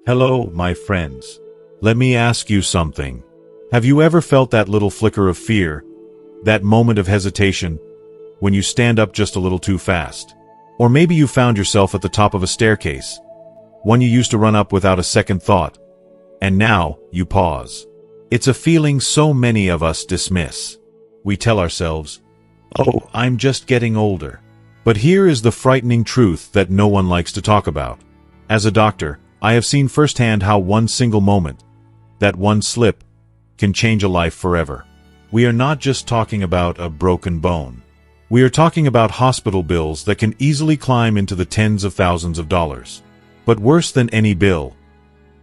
Hello, my friends. Let me ask you something. Have you ever felt that little flicker of fear, that moment of hesitation, when you stand up just a little too fast? Or maybe you found yourself at the top of a staircase, one you used to run up without a second thought, and now you pause. It's a feeling so many of us dismiss. We tell ourselves, "Oh, I'm just getting older." But here is the frightening truth that no one likes to talk about. As a doctor, I have seen firsthand how one single moment, that one slip, can change a life forever. We are not just talking about a broken bone. We are talking about hospital bills that can easily climb into the tens of thousands of dollars. But worse than any bill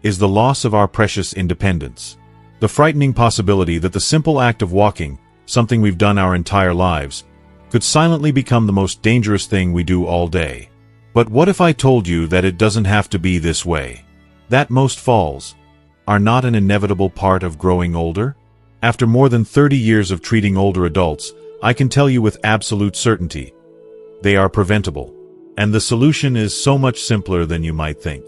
is the loss of our precious independence. The frightening possibility that the simple act of walking, something we've done our entire lives, could silently become the most dangerous thing we do all day. But what if I told you that it doesn't have to be this way? That most falls are not an inevitable part of growing older? After more than 30 years of treating older adults, I can tell you with absolute certainty, they are preventable. And the solution is so much simpler than you might think.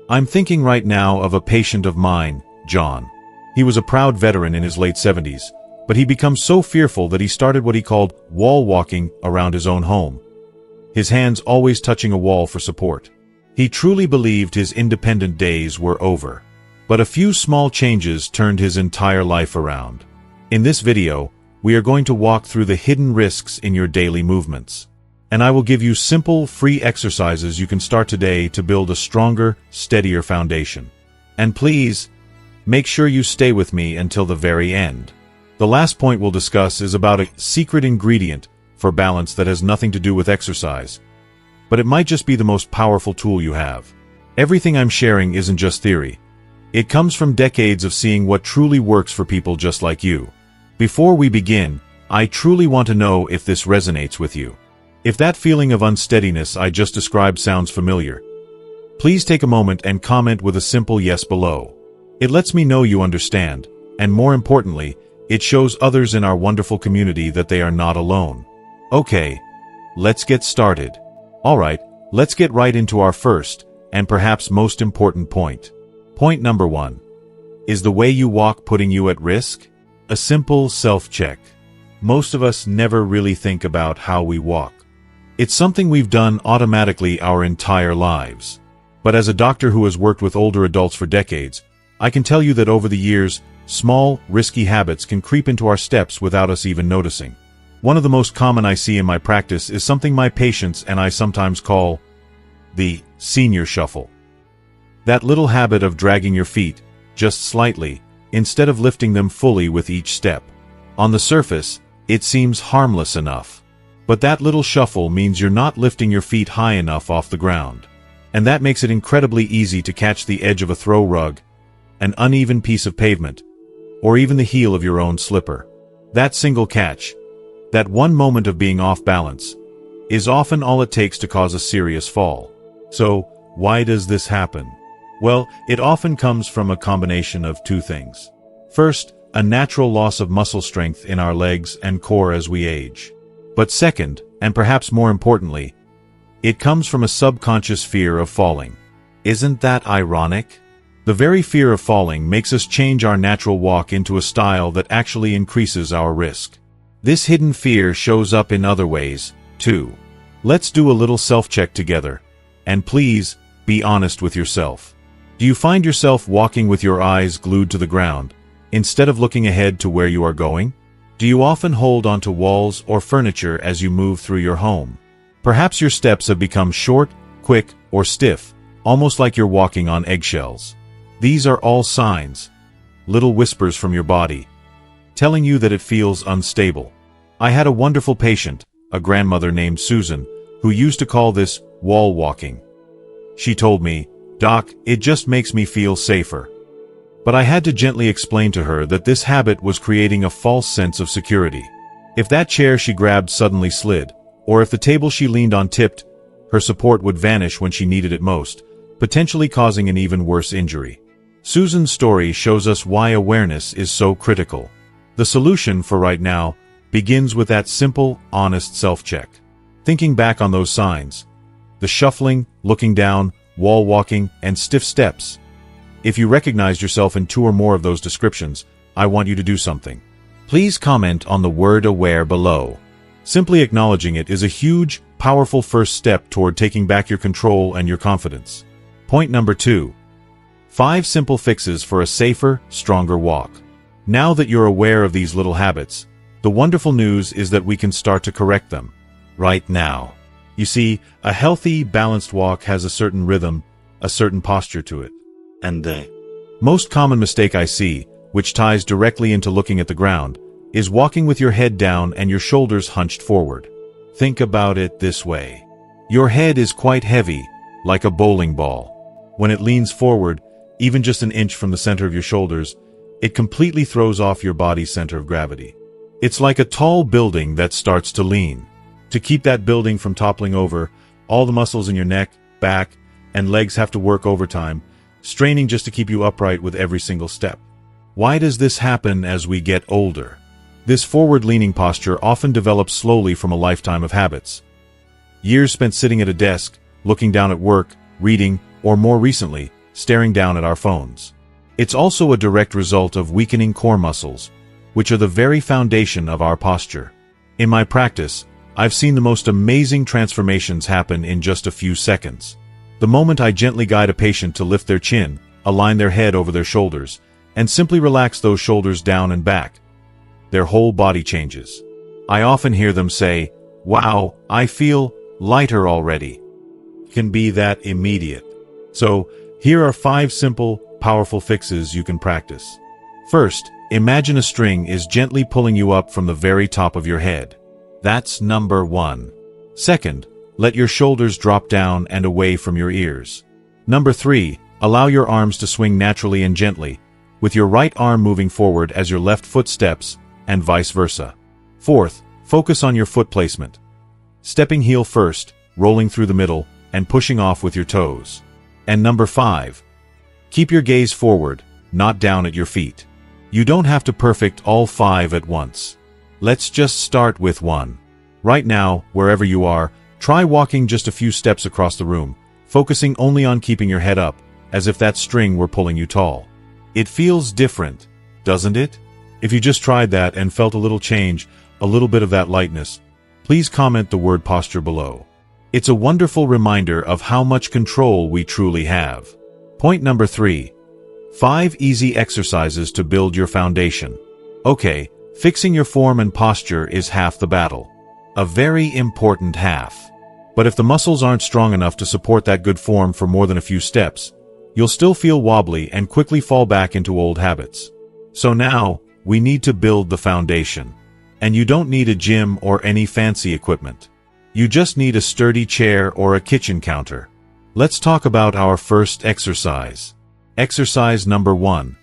I'm thinking right now of a patient of mine, John. He was a proud veteran in his late 70s, but he became so fearful that he started what he called wall walking around his own home, his hands always touching a wall for support. He truly believed his independent days were over. But a few small changes turned his entire life around. In this video, we are going to walk through the hidden risks in your daily movements. And I will give you simple, free exercises you can start today to build a stronger, steadier foundation. And please, make sure you stay with me until the very end. The last point we'll discuss is about a secret ingredient for balance that has nothing to do with exercise, but it might just be the most powerful tool you have. Everything I'm sharing isn't just theory. It comes from decades of seeing what truly works for people just like you. Before we begin, I truly want to know if this resonates with you. If that feeling of unsteadiness I just described sounds familiar, please take a moment and comment with a simple yes below. It lets me know you understand, and more importantly, it shows others in our wonderful community that they are not alone. Okay, let's get started. Alright, let's get right into our first, and perhaps most important point. Point number 1. Is the way you walk putting you at risk? A simple self-check. Most of us never really think about how we walk. It's something we've done automatically our entire lives. But as a doctor who has worked with older adults for decades, I can tell you that over the years, small, risky habits can creep into our steps without us even noticing. One of the most common I see in my practice is something my patients and I sometimes call the senior shuffle. That little habit of dragging your feet, just slightly, instead of lifting them fully with each step. On the surface, it seems harmless enough. But that little shuffle means you're not lifting your feet high enough off the ground. And that makes it incredibly easy to catch the edge of a throw rug, an uneven piece of pavement, or even the heel of your own slipper. That single catch, that one moment of being off balance, is often all it takes to cause a serious fall. So, why does this happen? Well, it often comes from a combination of two things. First, a natural loss of muscle strength in our legs and core as we age. But second, and perhaps more importantly, it comes from a subconscious fear of falling. Isn't that ironic? The very fear of falling makes us change our natural walk into a style that actually increases our risk. This hidden fear shows up in other ways, too. Let's do a little self-check together. And please, be honest with yourself. Do you find yourself walking with your eyes glued to the ground, instead of looking ahead to where you are going? Do you often hold onto walls or furniture as you move through your home? Perhaps your steps have become short, quick, or stiff, almost like you're walking on eggshells. These are all signs, little whispers from your body, telling you that it feels unstable. I had a wonderful patient, a grandmother named Susan, who used to call this wall walking. She told me, "Doc, it just makes me feel safer." But I had to gently explain to her that this habit was creating a false sense of security. If that chair she grabbed suddenly slid, or if the table she leaned on tipped, her support would vanish when she needed it most, potentially causing an even worse injury. Susan's story shows us why awareness is so critical. The solution for right now begins with that simple, honest self-check. Thinking back on those signs, the shuffling, looking down, wall walking, and stiff steps, If you recognized yourself in 2 or more of those descriptions, I want you to do something. Please comment on the word aware below. Simply acknowledging it is a huge, powerful first step toward taking back your control and your confidence. Point number 2. 5 simple fixes for a safer, stronger walk. Now that you're aware of these little habits, the wonderful news is that we can start to correct them right now. You see, a healthy, balanced walk has a certain rhythm, a certain posture to it. And the most common mistake I see, which ties directly into looking at the ground, is walking with your head down and your shoulders hunched forward. Think about it this way. Your head is quite heavy, like a bowling ball. When it leans forward, even just an inch from the center of your shoulders, it completely throws off your body's center of gravity. It's like a tall building that starts to lean. To keep that building from toppling over, all the muscles in your neck, back, and legs have to work overtime, straining just to keep you upright with every single step. Why does this happen as we get older? This forward-leaning posture often develops slowly from a lifetime of habits. Years spent sitting at a desk, looking down at work, reading, or more recently, staring down at our phones. It's also a direct result of weakening core muscles, which are the very foundation of our posture. In my practice, I've seen the most amazing transformations happen in just a few seconds. The moment I gently guide a patient to lift their chin, align their head over their shoulders, and simply relax those shoulders down and back, their whole body changes. I often hear them say, "Wow, I feel lighter already." It can be that immediate. So, here are 5 simple, powerful fixes you can practice. First, imagine a string is gently pulling you up from the very top of your head. That's number 1. Second, let your shoulders drop down and away from your ears. Number 3, allow your arms to swing naturally and gently, with your right arm moving forward as your left foot steps, and vice versa. Fourth, focus on your foot placement. Stepping heel first, rolling through the middle, and pushing off with your toes. And number 5, keep your gaze forward, not down at your feet. You don't have to perfect all 5 at once. Let's just start with 1. Right now, wherever you are, try walking just a few steps across the room, focusing only on keeping your head up, as if that string were pulling you tall. It feels different, doesn't it? If you just tried that and felt a little change, a little bit of that lightness, please comment the word posture below. It's a wonderful reminder of how much control we truly have. Point number 3. 5 easy exercises to build your foundation. Okay, fixing your form and posture is half the battle. A very important half. But if the muscles aren't strong enough to support that good form for more than a few steps, you'll still feel wobbly and quickly fall back into old habits. So now, we need to build the foundation. And you don't need a gym or any fancy equipment. You just need a sturdy chair or a kitchen counter. Let's talk about our first exercise. Exercise number 1.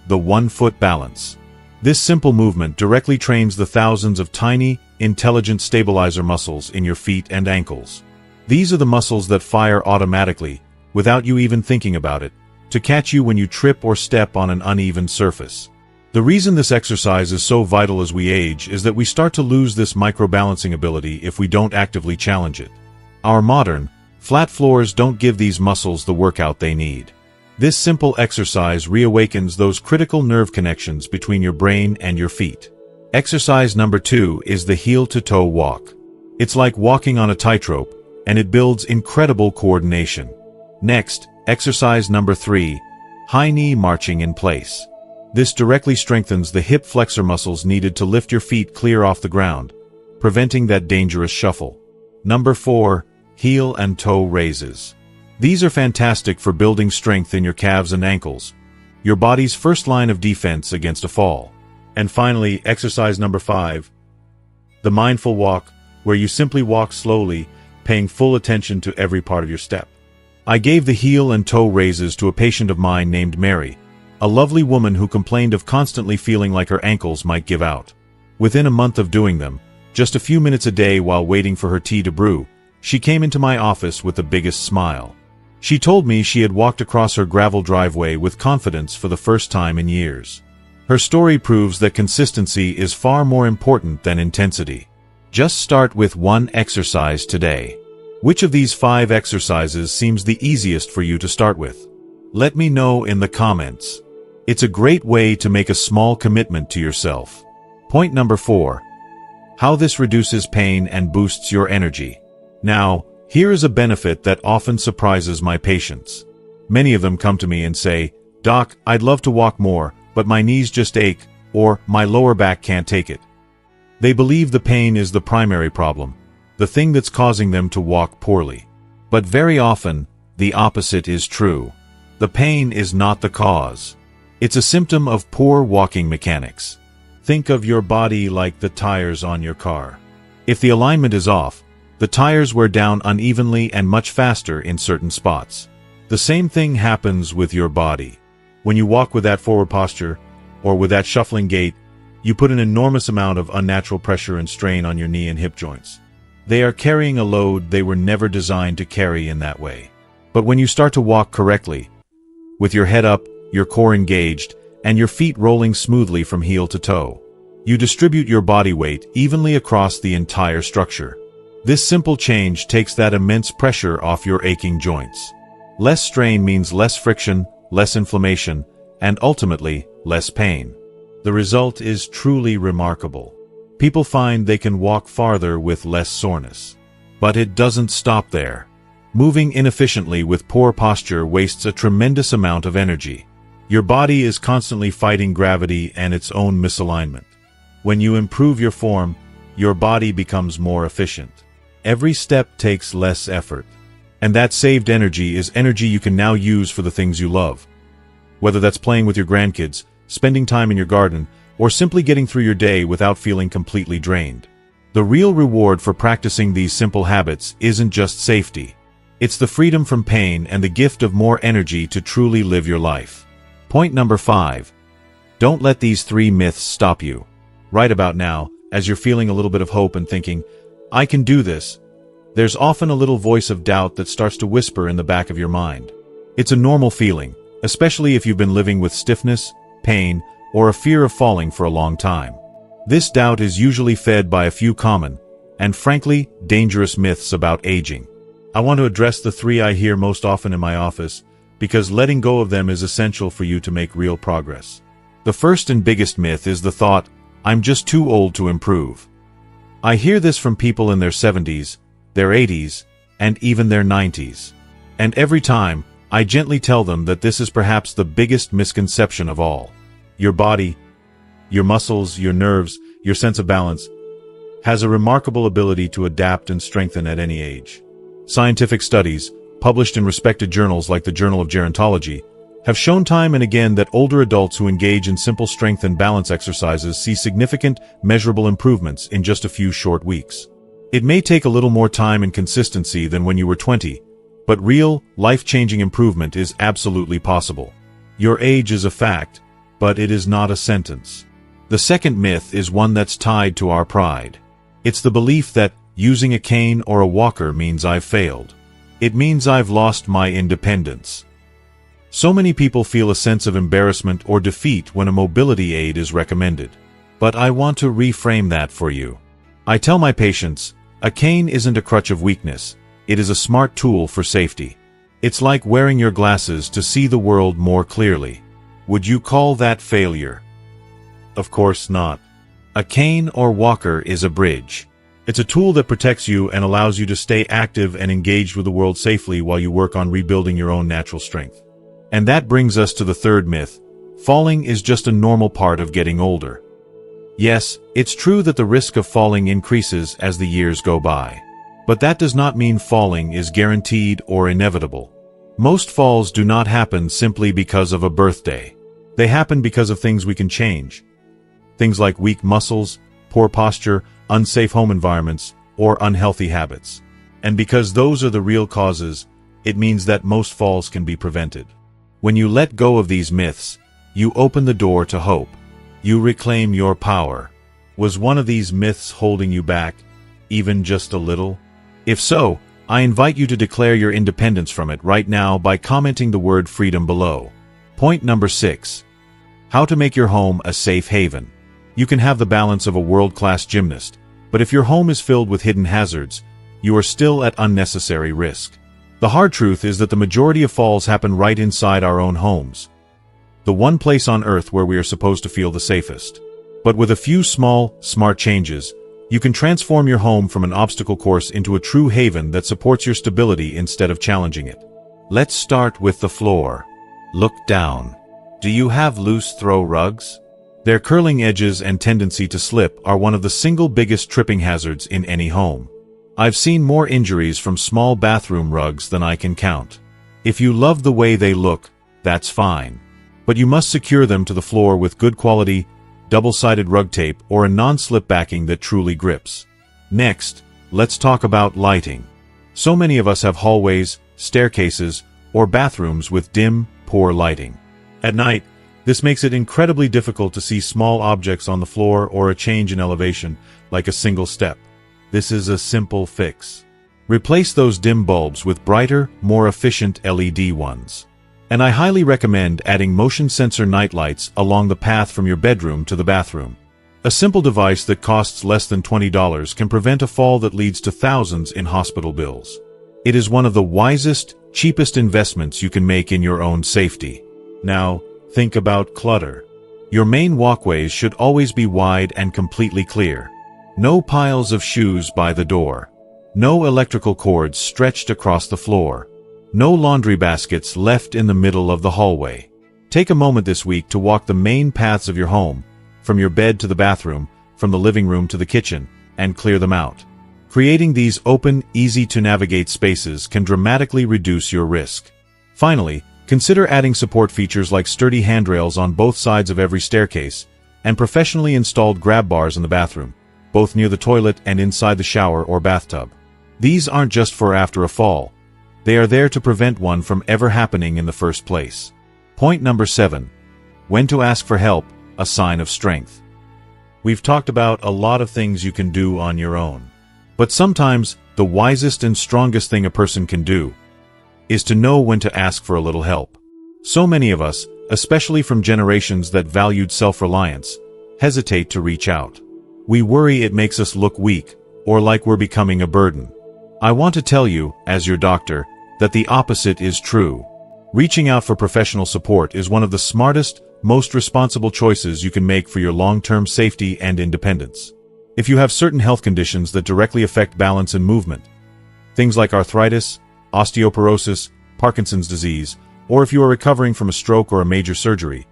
The 1-foot balance. This simple movement directly trains the thousands of tiny, intelligent stabilizer muscles in your feet and ankles. These are the muscles that fire automatically, without you even thinking about it, to catch you when you trip or step on an uneven surface. The reason this exercise is so vital as we age is that we start to lose this micro-balancing ability if we don't actively challenge it. Our modern, flat floors don't give these muscles the workout they need. This simple exercise reawakens those critical nerve connections between your brain and your feet. Exercise number 2 is the heel-to-toe walk. It's like walking on a tightrope, and it builds incredible coordination. Next, exercise number 3, high knee marching in place. This directly strengthens the hip flexor muscles needed to lift your feet clear off the ground, preventing that dangerous shuffle. Number 4, heel and toe raises. These are fantastic for building strength in your calves and ankles, your body's first line of defense against a fall. And finally, exercise number 5, the mindful walk, where you simply walk slowly, paying full attention to every part of your step. I gave the heel and toe raises to a patient of mine named Mary, a lovely woman who complained of constantly feeling like her ankles might give out. Within a month of doing them, just a few minutes a day while waiting for her tea to brew, she came into my office with the biggest smile. She told me she had walked across her gravel driveway with confidence for the first time in years. Her story proves that consistency is far more important than intensity. Just start with 1 exercise today. Which of these 5 exercises seems the easiest for you to start with? Let me know in the comments. It's a great way to make a small commitment to yourself. Point number 4. How this reduces pain and boosts your energy. Now, here is a benefit that often surprises my patients. Many of them come to me and say, "Doc, I'd love to walk more, but my knees just ache," or "my lower back can't take it." They believe the pain is the primary problem, the thing that's causing them to walk poorly. But very often, the opposite is true. The pain is not the cause. It's a symptom of poor walking mechanics. Think of your body like the tires on your car. If the alignment is off, the tires wear down unevenly and much faster in certain spots. The same thing happens with your body. When you walk with that forward posture, or with that shuffling gait, you put an enormous amount of unnatural pressure and strain on your knee and hip joints. They are carrying a load they were never designed to carry in that way. But when you start to walk correctly, with your head up, your core engaged, and your feet rolling smoothly from heel to toe, you distribute your body weight evenly across the entire structure. This simple change takes that immense pressure off your aching joints. Less strain means less friction, less inflammation, and ultimately, less pain. The result is truly remarkable. People find they can walk farther with less soreness. But it doesn't stop there. Moving inefficiently with poor posture wastes a tremendous amount of energy. Your body is constantly fighting gravity and its own misalignment. When you improve your form, your body becomes more efficient. Every step takes less effort. And that saved energy is energy you can now use for the things you love. Whether that's playing with your grandkids, spending time in your garden, or simply getting through your day without feeling completely drained. The real reward for practicing these simple habits isn't just safety. It's the freedom from pain and the gift of more energy to truly live your life. Point number 5. Don't let these 3 myths stop you. Right about now, as you're feeling a little bit of hope and thinking, "I can do this," there's often a little voice of doubt that starts to whisper in the back of your mind. It's a normal feeling, especially if you've been living with stiffness, pain, or a fear of falling for a long time. This doubt is usually fed by a few common, and frankly, dangerous myths about aging. I want to address the 3 I hear most often in my office, because letting go of them is essential for you to make real progress. The first and biggest myth is the thought, "I'm just too old to improve." I hear this from people in their 70s, their 80s, and even their 90s. And every time, I gently tell them that this is perhaps the biggest misconception of all. Your body, your muscles, your nerves, your sense of balance, has a remarkable ability to adapt and strengthen at any age. Scientific studies, published in respected journals like the Journal of Gerontology, have shown time and again that older adults who engage in simple strength and balance exercises see significant, measurable improvements in just a few short weeks. It may take a little more time and consistency than when you were 20, but real, life-changing improvement is absolutely possible. Your age is a fact, but it is not a sentence. The second myth is one that's tied to our pride. It's the belief that using a cane or a walker means I've failed. It means I've lost my independence. So many people feel a sense of embarrassment or defeat when a mobility aid is recommended. But I want to reframe that for you. I tell my patients, a cane isn't a crutch of weakness, it is a smart tool for safety. It's like wearing your glasses to see the world more clearly. Would you call that failure? Of course not. A cane or walker is a bridge. It's a tool that protects you and allows you to stay active and engaged with the world safely while you work on rebuilding your own natural strength. And that brings us to the third myth. Falling is just a normal part of getting older. Yes, it's true that the risk of falling increases as the years go by. But that does not mean falling is guaranteed or inevitable. Most falls do not happen simply because of a birthday. They happen because of things we can change. Things like weak muscles, poor posture, unsafe home environments, or unhealthy habits. And because those are the real causes, it means that most falls can be prevented. When you let go of these myths, you open the door to hope. You reclaim your power. Was one of these myths holding you back, even just a little? If so, I invite you to declare your independence from it right now by commenting the word freedom below. Point number 6. How to make your home a safe haven. You can have the balance of a world-class gymnast, but if your home is filled with hidden hazards, you are still at unnecessary risk. The hard truth is that the majority of falls happen right inside our own homes. The one place on earth where we are supposed to feel the safest. But with a few small, smart changes, you can transform your home from an obstacle course into a true haven that supports your stability instead of challenging it. Let's start with the floor. Look down. Do you have loose throw rugs? Their curling edges and tendency to slip are one of the single biggest tripping hazards in any home. I've seen more injuries from small bathroom rugs than I can count. If you love the way they look, that's fine. But you must secure them to the floor with good quality, double-sided rug tape or a non-slip backing that truly grips. Next, let's talk about lighting. So many of us have hallways, staircases, or bathrooms with dim, poor lighting. At night, this makes it incredibly difficult to see small objects on the floor or a change in elevation, like a single step. This is a simple fix. Replace those dim bulbs with brighter, more efficient LED ones. And I highly recommend adding motion sensor night lights along the path from your bedroom to the bathroom. A simple device that costs less than $20 can prevent a fall that leads to thousands in hospital bills. It is one of the wisest, cheapest investments you can make in your own safety. Now, think about clutter. Your main walkways should always be wide and completely clear. No piles of shoes by the door. No electrical cords stretched across the floor. No laundry baskets left in the middle of the hallway. Take a moment this week to walk the main paths of your home, from your bed to the bathroom, from the living room to the kitchen, and clear them out. Creating these open, easy-to-navigate spaces can dramatically reduce your risk. Finally, consider adding support features like sturdy handrails on both sides of every staircase, and professionally installed grab bars in the bathroom, both near the toilet and inside the shower or bathtub. These aren't just for after a fall. They are there to prevent one from ever happening in the first place. Point number 7. When to ask for help, a sign of strength. We've talked about a lot of things you can do on your own. But sometimes, the wisest and strongest thing a person can do is to know when to ask for a little help. So many of us, especially from generations that valued self-reliance, hesitate to reach out. We worry it makes us look weak, or like we're becoming a burden. I want to tell you, as your doctor, that the opposite is true. Reaching out for professional support is one of the smartest, most responsible choices you can make for your long-term safety and independence. If you have certain health conditions that directly affect balance and movement, things like arthritis, osteoporosis, Parkinson's disease, or if you are recovering from a stroke or a major surgery,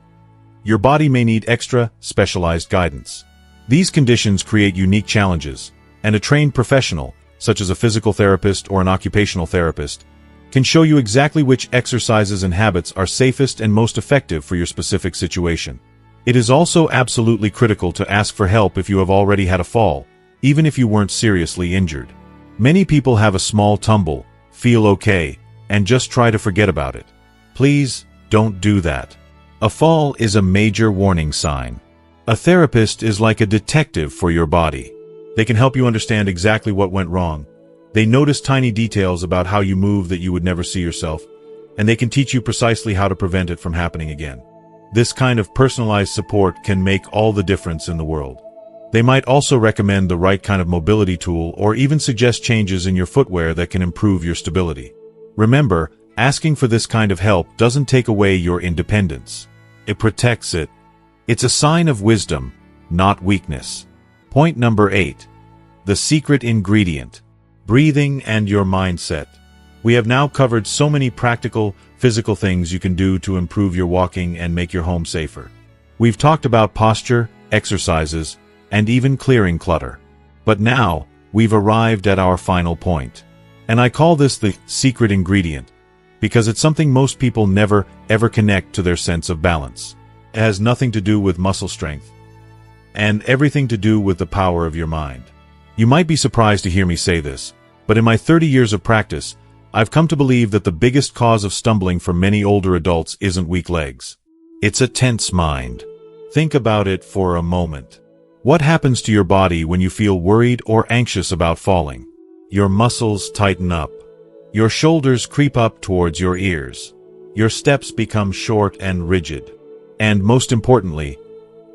your body may need extra, specialized guidance. These conditions create unique challenges, and a trained professional, such as a physical therapist or an occupational therapist, can show you exactly which exercises and habits are safest and most effective for your specific situation. It is also absolutely critical to ask for help if you have already had a fall, even if you weren't seriously injured. Many people have a small tumble, feel okay, and just try to forget about it. Please, don't do that. A fall is a major warning sign. A therapist is like a detective for your body. They can help you understand exactly what went wrong. They notice tiny details about how you move that you would never see yourself, and they can teach you precisely how to prevent it from happening again. This kind of personalized support can make all the difference in the world. They might also recommend the right kind of mobility tool or even suggest changes in your footwear that can improve your stability. Remember, asking for this kind of help doesn't take away your independence. It protects it. It's a sign of wisdom, not weakness. Point number 8. The secret ingredient. Breathing and your mindset. We have now covered so many practical, physical things you can do to improve your walking and make your home safer. We've talked about posture, exercises, and even clearing clutter. But now, we've arrived at our final point. And I call this the secret ingredient, because it's something most people never, ever connect to their sense of balance. It has nothing to do with muscle strength, and everything to do with the power of your mind. You might be surprised to hear me say this, but in my 30 years of practice, I've come to believe that the biggest cause of stumbling for many older adults isn't weak legs. It's a tense mind. Think about it for a moment. What happens to your body when you feel worried or anxious about falling? Your muscles tighten up. Your shoulders creep up towards your ears. Your steps become short and rigid. And most importantly,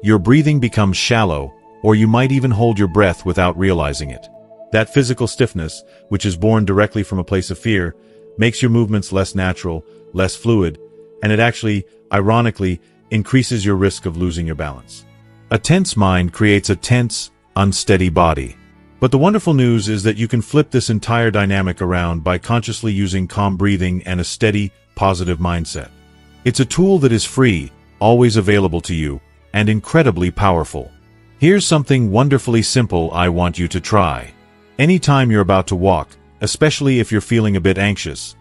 your breathing becomes shallow, or you might even hold your breath without realizing it. That physical stiffness, which is born directly from a place of fear, makes your movements less natural, less fluid, and it actually, ironically, increases your risk of losing your balance. A tense mind creates a tense, unsteady body. But the wonderful news is that you can flip this entire dynamic around by consciously using calm breathing and a steady, positive mindset. It's a tool that is free, always available to you, and incredibly powerful. Here's something wonderfully simple I want you to try. Anytime you're about to walk, especially if you're feeling a bit anxious,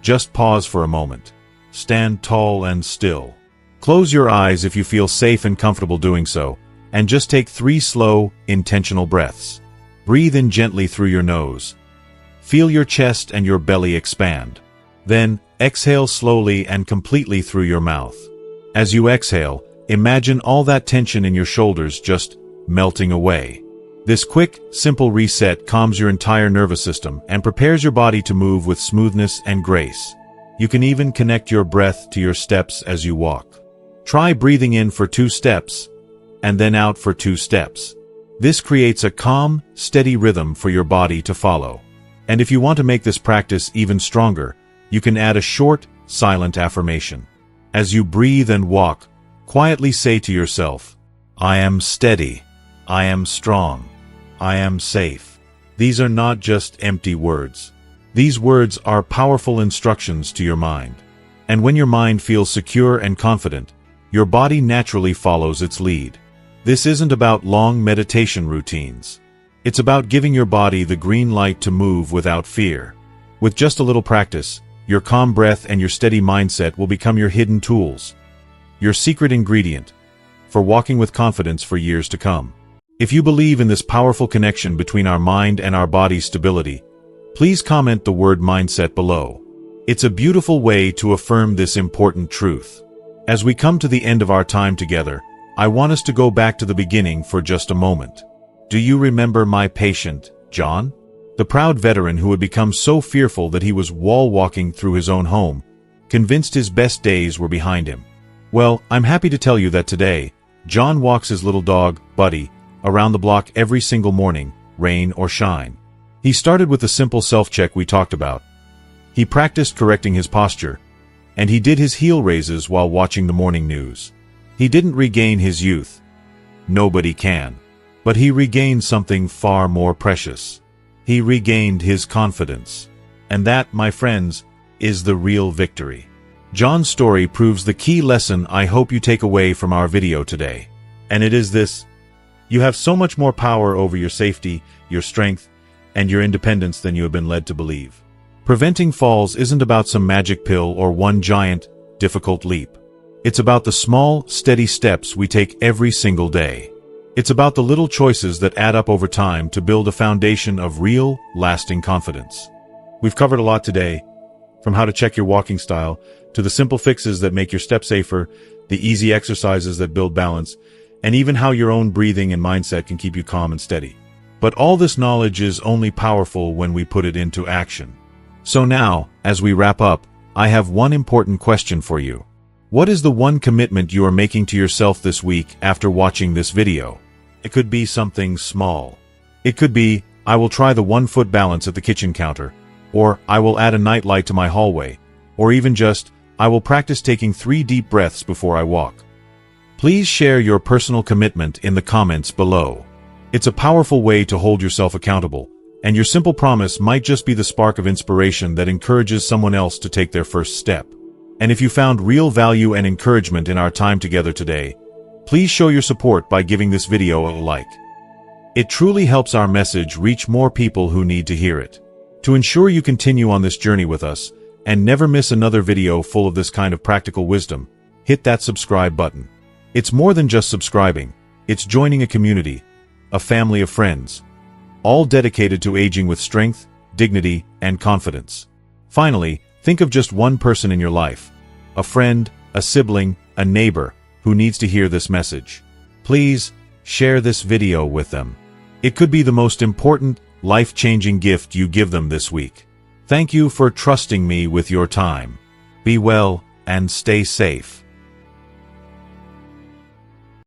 just pause for a moment. Stand tall and still. Close your eyes if you feel safe and comfortable doing so, and just take 3 slow, intentional breaths. Breathe in gently through your nose. Feel your chest and your belly expand. Then, exhale slowly and completely through your mouth. As you exhale, imagine all that tension in your shoulders just melting away. This quick, simple reset calms your entire nervous system and prepares your body to move with smoothness and grace. You can even connect your breath to your steps as you walk. Try breathing in for 2 steps, and then out for 2 steps. This creates a calm, steady rhythm for your body to follow. And if you want to make this practice even stronger, you can add a short, silent affirmation. As you breathe and walk, quietly say to yourself, "I am steady. I am strong. I am safe." These are not just empty words. These words are powerful instructions to your mind. And when your mind feels secure and confident, your body naturally follows its lead. This isn't about long meditation routines. It's about giving your body the green light to move without fear. With just a little practice, your calm breath and your steady mindset will become your hidden tools, your secret ingredient, for walking with confidence for years to come. If you believe in this powerful connection between our mind and our body's stability, please comment the word mindset below. It's a beautiful way to affirm this important truth. As we come to the end of our time together, I want us to go back to the beginning for just a moment. Do you remember my patient, John? The proud veteran who had become so fearful that he was wall-walking through his own home, convinced his best days were behind him. Well, I'm happy to tell you that today, John walks his little dog, Buddy, around the block every single morning, rain or shine. He started with the simple self-check we talked about. He practiced correcting his posture, and he did his heel raises while watching the morning news. He didn't regain his youth. Nobody can. But he regained something far more precious. He regained his confidence. And that, my friends, is the real victory. John's story proves the key lesson I hope you take away from our video today. And it is this: you have so much more power over your safety, your strength, and your independence than you have been led to believe. Preventing falls isn't about some magic pill or one giant, difficult leap. It's about the small, steady steps we take every single day. It's about the little choices that add up over time to build a foundation of real, lasting confidence. We've covered a lot today, from how to check your walking style, to the simple fixes that make your steps safer, the easy exercises that build balance, and even how your own breathing and mindset can keep you calm and steady. But all this knowledge is only powerful when we put it into action. So now, as we wrap up, I have one important question for you. What is the one commitment you are making to yourself this week after watching this video? It could be something small. It could be, I will try the 1-foot balance at the kitchen counter, or I will add a night light to my hallway, or even just, I will practice taking 3 deep breaths before I walk. Please share your personal commitment in the comments below. It's a powerful way to hold yourself accountable, and your simple promise might just be the spark of inspiration that encourages someone else to take their first step. And if you found real value and encouragement in our time together today, please show your support by giving this video a like. It truly helps our message reach more people who need to hear it. To ensure you continue on this journey with us, and never miss another video full of this kind of practical wisdom, hit that subscribe button. It's more than just subscribing, it's joining a community, a family of friends, all dedicated to aging with strength, dignity, and confidence. Finally, think of just one person in your life, a friend, a sibling, a neighbor, who needs to hear this message. Please, share this video with them. It could be the most important, life-changing gift you give them this week. Thank you for trusting me with your time. Be well and stay safe.